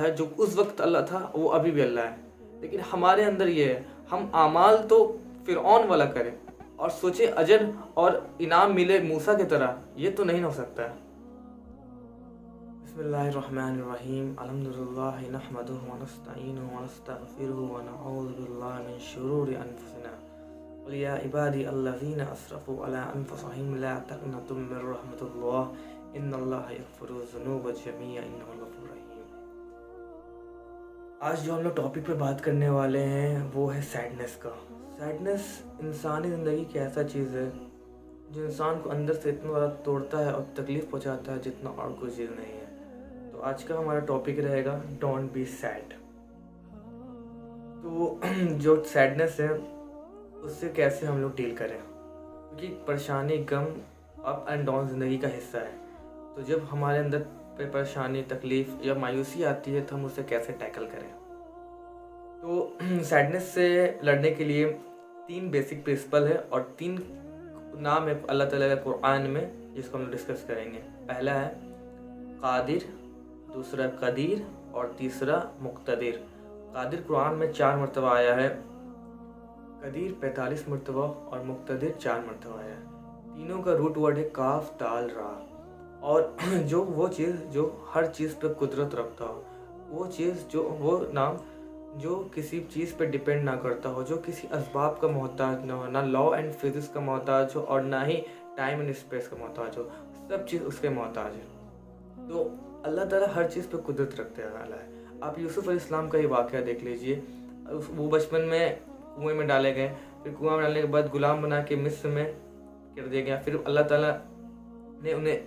ہے جو اس وقت اللہ تھا وہ ابھی بھی اللہ ہے. لیکن ہمارے اندر یہ ہے ہم اعمال تو فرعون والا کریں اور سوچیں اجر اور انعام ملے موسیٰ کی طرح. یہ تو نہیں ہو سکتا ہے. بسم اللہ الرحمن الرحیم. الحمدللہ نحمدہ ونستعینہ ونستغفرہ ونعوذ باللہ من شرور انفسنا قل یا عبادی الذین اسرفوا علی انفسہم لا تقنطوا من رحمۃ اللہ ان اللہ یغفر الذنوب جميعا انہ الغفور الرحیم. آج جو ہم لوگ ٹاپک پہ بات کرنے والے ہیں وہ ہے سیڈنس کا. سیڈنس انسانی زندگی کی ایسا چیز ہے جو انسان کو اندر سے اتنا زیادہ توڑتا ہے اور تکلیف پہنچاتا ہے جتنا اور کوئی چیز نہیں ہے. تو آج کا ہمارا ٹاپک رہے گا ڈونٹ بی سیڈ. تو جو سیڈنس ہے اس سے کیسے ہم لوگ ڈیل کریں, کیونکہ پریشانی غم اپ اینڈ ڈاؤن زندگی کا حصہ ہے. تو جب ہمارے اندر پریشانی تکلیف یا مایوسی آتی ہے تو ہم اسے کیسے ٹیکل کریں. تو سیڈنس سے لڑنے کے لیے 3 بیسک پرنسپل ہے اور 3 نام ہے اللہ تعالیٰ کے قرآن میں جس کو ہم ڈسکس کریں گے. پہلا ہے قادر, دوسرا قدیر اور تیسرا مقتدر. قادر قرآن میں 4 مرتبہ آیا ہے, قدیر 45 مرتبہ اور مقتدر 4 مرتبہ آیا ہے. تینوں کا روٹ ورڈ ہے کاف دال را. اور جو وہ چیز جو ہر چیز پہ قدرت رکھتا ہو, وہ چیز جو وہ نام جو کسی چیز پہ ڈیپینڈ نہ کرتا ہو, جو کسی اسباب کا محتاج نہ ہو, نہ لا اینڈ فزکس کا محتاج ہو اور نہ ہی ٹائم اینڈ اسپیس کا محتاج ہو, سب چیز اس کے محتاج ہے. تو اللہ تعالیٰ ہر چیز پہ قدرت رکھتے والا ہے. آپ یوسف علیہ السلام کا ہی واقعہ دیکھ لیجئے. وہ بچپن میں کنویں میں ڈالے گئے, پھر کنواں میں ڈالنے کے بعد غلام بنا کے مصر میں کر دیا گیا. پھر اللہ تعالیٰ نے انہیں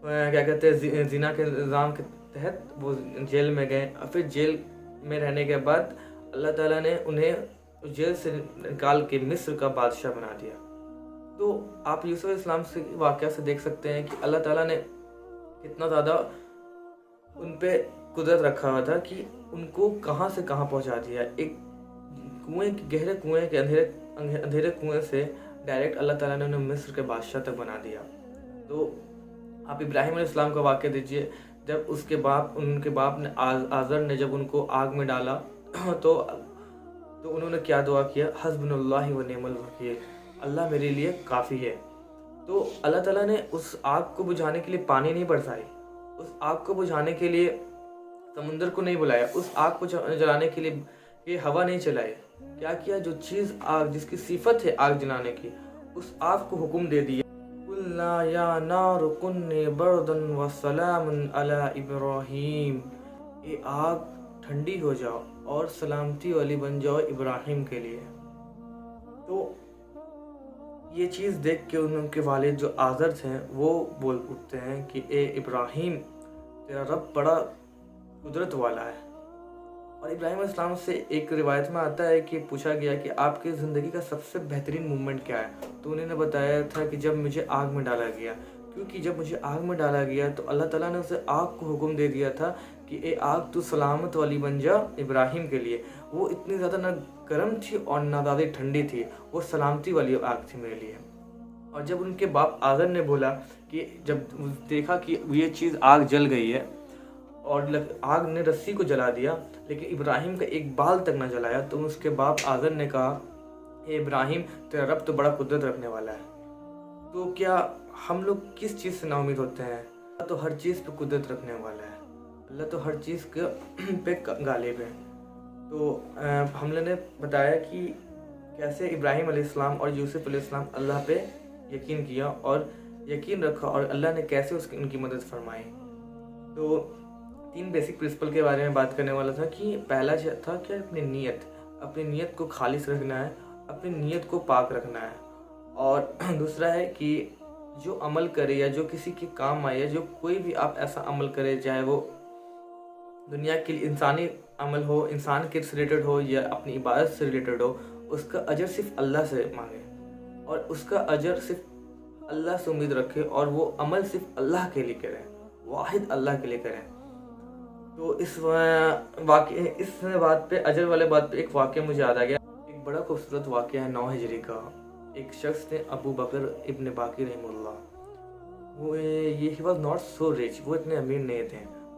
کیا کہتے ہیں زنا کے الزام کے تحت وہ جیل میں گئے. اور پھر جیل میں رہنے کے بعد اللہ تعالیٰ نے انہیں جیل سے نکال کے مصر کا بادشاہ بنا دیا. تو آپ یوسف علیہ السلام سے واقعہ سے دیکھ سکتے ہیں کہ اللہ تعالیٰ نے کتنا زیادہ ان پہ قدرت رکھا ہوا تھا کہ ان کو کہاں سے کہاں پہنچا دیا. ایک کنویں گہرے کنویں کے اندھیرے کنویں سے ڈائریکٹ اللہ تعالیٰ نے انہیں مصر کے بادشاہ تک بنا دیا. تو آپ ابراہیم علیہ السلام کا واقعہ دیجئے. جب اس کے باپ ان کے باپ نے آزر نے جب ان کو آگ میں ڈالا تو انہوں نے کیا دعا کیا, حسبنا اللہ و نعم الوکیل, اللہ میرے لیے کافی ہے. تو اللہ تعالیٰ نے اس آگ کو بجھانے کے لیے پانی نہیں برسائی, اس آگ کو بجھانے کے لیے سمندر کو نہیں بلایا, اس آگ کو جلانے کے لیے یہ ہوا نہیں چلائی. کیا کیا, جو چیز آگ جس کی صفت ہے آگ جلانے کی, اس آگ کو حکم دے دیا, قلنا یا نار کونی بردا وسلاما علی ابراہیم, اے آگ ٹھنڈی ہو جاؤ اور سلامتی والی بن جاؤ ابراہیم کے لیے. تو یہ چیز دیکھ کے ان کے والد جو آزر ہیں وہ بول اٹھتے ہیں کہ اے ابراہیم تیرا رب بڑا قدرت والا ہے. اور ابراہیم علیہ السلام سے ایک روایت میں آتا ہے کہ پوچھا گیا کہ آپ کی زندگی کا سب سے بہترین مومنٹ کیا ہے, تو انہوں نے بتایا تھا کہ جب مجھے آگ میں ڈالا گیا, کیونکہ جب مجھے آگ میں ڈالا گیا تو اللہ تعالیٰ نے اسے آگ کو حکم دے دیا تھا کہ اے آگ تو سلامت والی بن جا ابراہیم کے لیے. وہ اتنی زیادہ نہ گرم تھی اور نہ زیادہ ٹھنڈی تھی, وہ سلامتی والی آگ تھی میرے لیے. اور جب ان کے باپ آزر نے بولا کہ جب دیکھا کہ یہ چیز آگ جل گئی ہے اور آگ نے رسی کو جلا دیا لیکن ابراہیم کا ایک بال تک نہ جلایا, تو اس کے باپ آزر نے کہا اے ابراہیم تیرا رب تو بڑا قدرت رکھنے والا ہے. تو کیا ہم لوگ کس چیز سے نا امید ہوتے ہیں؟ اللہ تو ہر چیز پہ قدرت رکھنے والا ہے, اللہ تو ہر چیز پہ غالب ہے. تو ہم نے بتایا کہ کیسے ابراہیم علیہ السلام اور یوسف علیہ السلام اللہ پہ یقین کیا اور یقین رکھا اور اللہ نے کیسے ان کی مدد فرمائی. تو 3 بیسک پرنسپل کے بارے میں بات کرنے والا تھا کہ پہلا تھا کہ اپنی نیت کو خالص رکھنا ہے, اپنی نیت کو پاک رکھنا ہے. اور دوسرا ہے کہ جو عمل کرے یا جو کسی کے کام آئے, جو کوئی بھی آپ ایسا عمل کرے چاہے وہ دنیا کے لیے انسانی عمل ہو, انسان کے سے ریلیٹڈ ہو یا اپنی عبادت سے ریلیٹڈ ہو, اس کا اجر صرف اللہ سے مانگے اور اس کا اجر صرف اللہ سے امید رکھے اور وہ عمل صرف اللہ کے لیے کریں, واحد اللہ کے لیے کریں. تو اس بات پہ اجر والے بات پہ ایک واقعہ مجھے یاد آ گیا. ایک بڑا خوبصورت واقعہ ہے 9 ہجری کا. ایک شخص تھے ابو بکر ابن باقر رحمہ اللہ. وہ he was not so rich, وہ اتنے امیر نہیں تھے.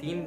3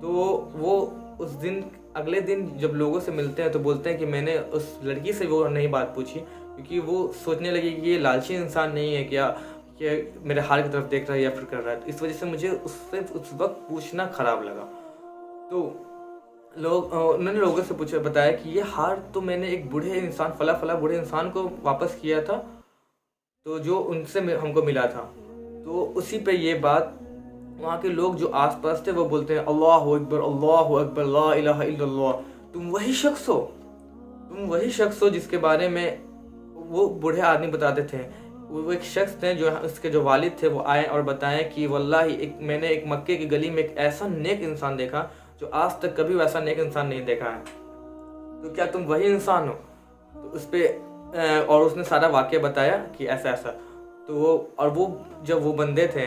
تو وہ اس دن اگلے دن جب لوگوں سے ملتے ہیں تو بولتے ہیں کہ میں نے اس لڑکی سے وہ نہیں بات پوچھی، کیونکہ وہ سوچنے لگی کہ یہ لالچی انسان نہیں ہے کیا کہ میرے حال کی طرف دیکھ رہا ہے یا پھر کر رہا ہے، اس وجہ سے مجھے اس سے اس وقت پوچھنا خراب لگا۔ تو انہوں نے لوگوں سے پوچھا، بتایا کہ یہ ہار تو میں نے ایک بوڑھے انسان فلاں بوڑھے انسان کو واپس کیا تھا، تو جو ان سے ہم کو ملا تھا۔ تو اسی پہ یہ بات وہاں کے لوگ جو آس پاس تھے وہ بولتے ہیں اللہ اکبر لا الہ الا اللہ، تم وہی شخص ہو جس کے بارے میں وہ بوڑھے آدمی بتاتے تھے۔ وہ ایک شخص تھے جو اس کے جو والد تھے وہ آئے اور بتائیں کہ واللہ میں نے ایک مکے کی گلی میں ایک ایسا نیک انسان دیکھا جو آج تک کبھی ویسا نیک انسان نہیں دیکھا ہے، تو کیا تم وہی انسان ہو؟ تو اس پہ اور اس نے سارا واقعہ بتایا کہ ایسا تو وہ جب وہ بندے تھے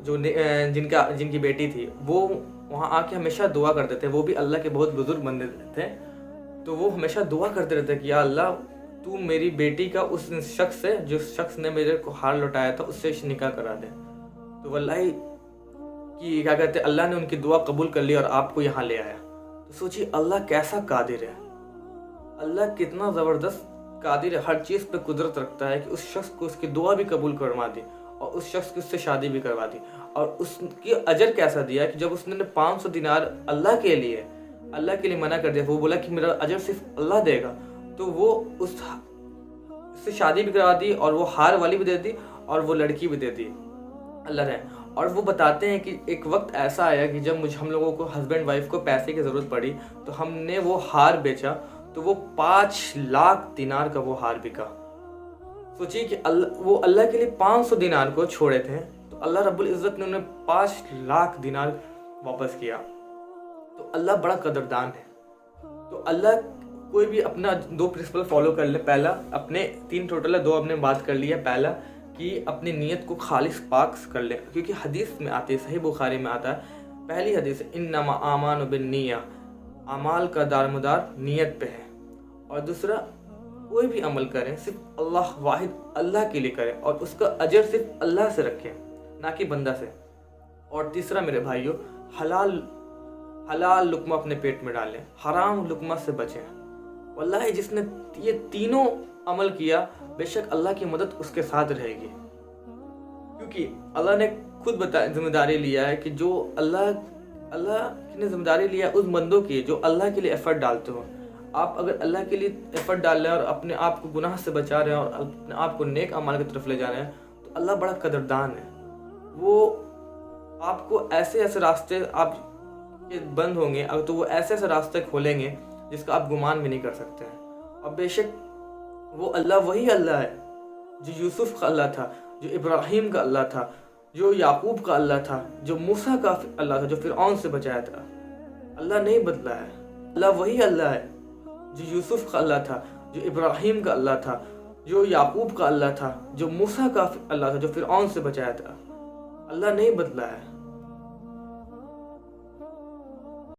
جو جن کی بیٹی تھی، وہ وہاں آ کے ہمیشہ دعا کرتے تھے، وہ بھی اللہ کے بہت بزرگ بندے تھے، تو وہ ہمیشہ دعا کرتے رہتے کہ یا اللہ تو میری بیٹی کا اس شخص سے جس شخص نے میرے کو ہار لوٹایا تھا اس سے نکاح کرا دے۔ تو واللہ کہ کیا کہتے ہیں اللہ نے ان کی دعا قبول کر لی اور آپ کو یہاں لے آیا۔ تو سوچیے اللہ کیسا قادر ہے، اللہ کتنا زبردست قادر ہے، ہر چیز پہ قدرت رکھتا ہے کہ اس شخص کو اس کی دعا بھی قبول کروا دی اور اس شخص کی اس سے شادی بھی کروا دی، اور اس کی اجر کیسا دیا کہ جب اس نے 500 دینار اللہ کے لیے منع کر دیا، وہ بولا کہ میرا اجر صرف اللہ دے گا، تو وہ اس سے شادی بھی کروا دی اور وہ ہار والی بھی دے دی اور وہ لڑکی بھی دے دی اللہ نے۔ اور وہ بتاتے ہیں کہ ایک وقت ایسا آیا کہ جب ہم لوگوں کو ہسبینڈ وائف کو پیسے کی ضرورت پڑی تو ہم نے وہ ہار بیچا، تو وہ 5 لاکھ دینار کا وہ ہار بکا۔ سوچیے کہ وہ اللہ کے لیے 500 دینار کو چھوڑے تھے، تو اللہ رب العزت نے انہیں 5 لاکھ دینار واپس کیا۔ تو اللہ بڑا قدردان ہے۔ تو اللہ کوئی بھی اپنا 2 پرنسپل فالو کر لے، پہلا اپنے 3 ٹوٹل ہے، 2 اپنے بات کر لی ہے، پہلا کہ اپنی نیت کو خالص پاک کر لے، کیونکہ حدیث میں آتی ہے، صحیح بخاری میں آتا ہے، پہلی حدیث انما اعمال بالنیہ، اعمال کا دارمدار نیت پہ ہے، اور دوسرا کوئی بھی عمل کریں صرف اللہ واحد اللہ کے لیے کریں اور اس کا اجر صرف اللہ سے رکھیں نہ کہ بندہ سے، اور تیسرا میرے بھائیوں حلال لقمہ اپنے پیٹ میں ڈالیں، حرام لقمہ سے بچیں۔ واللہ جس نے یہ تینوں عمل کیا بے شک اللہ کی مدد اس کے ساتھ رہے گی، کیونکہ اللہ نے خود ذمہ داری لیا ہے کہ جو اللہ نے ذمہ داری لیا اس بندوں کی جو اللہ کے لیے ایفرٹ ڈالتے ہو۔ آپ اگر اللہ کے لیے ایفرٹ ڈال رہے ہیں اور اپنے آپ کو گناہ سے بچا رہے ہیں اور اپنے آپ کو نیک اعمال کی طرف لے جا رہے ہیں تو اللہ بڑا قدردان ہے۔ وہ آپ کو ایسے راستے آپ کے بند ہوں گے تو وہ ایسے راستے کھولیں گے جس کا آپ گمان بھی نہیں کر سکتے ہیں۔ اور بے شک وہ اللہ وہی اللہ ہے جو یوسف کا اللہ تھا، جو ابراہیم کا اللہ تھا، جو یعقوب کا اللہ تھا، جو موسیٰ کا اللہ تھا، جو فرعون سے بچایا تھا۔ اللہ نہیں بدلا ہے، اللہ وہی اللہ ہے جو یوسف کا اللہ تھا، جو ابراہیم کا اللہ تھا، جو یعقوب کا اللہ تھا، جو موسیٰ کا اللہ تھا، جو فرعون سے بچایا تھا۔ اللہ نہیں بدلا ہے۔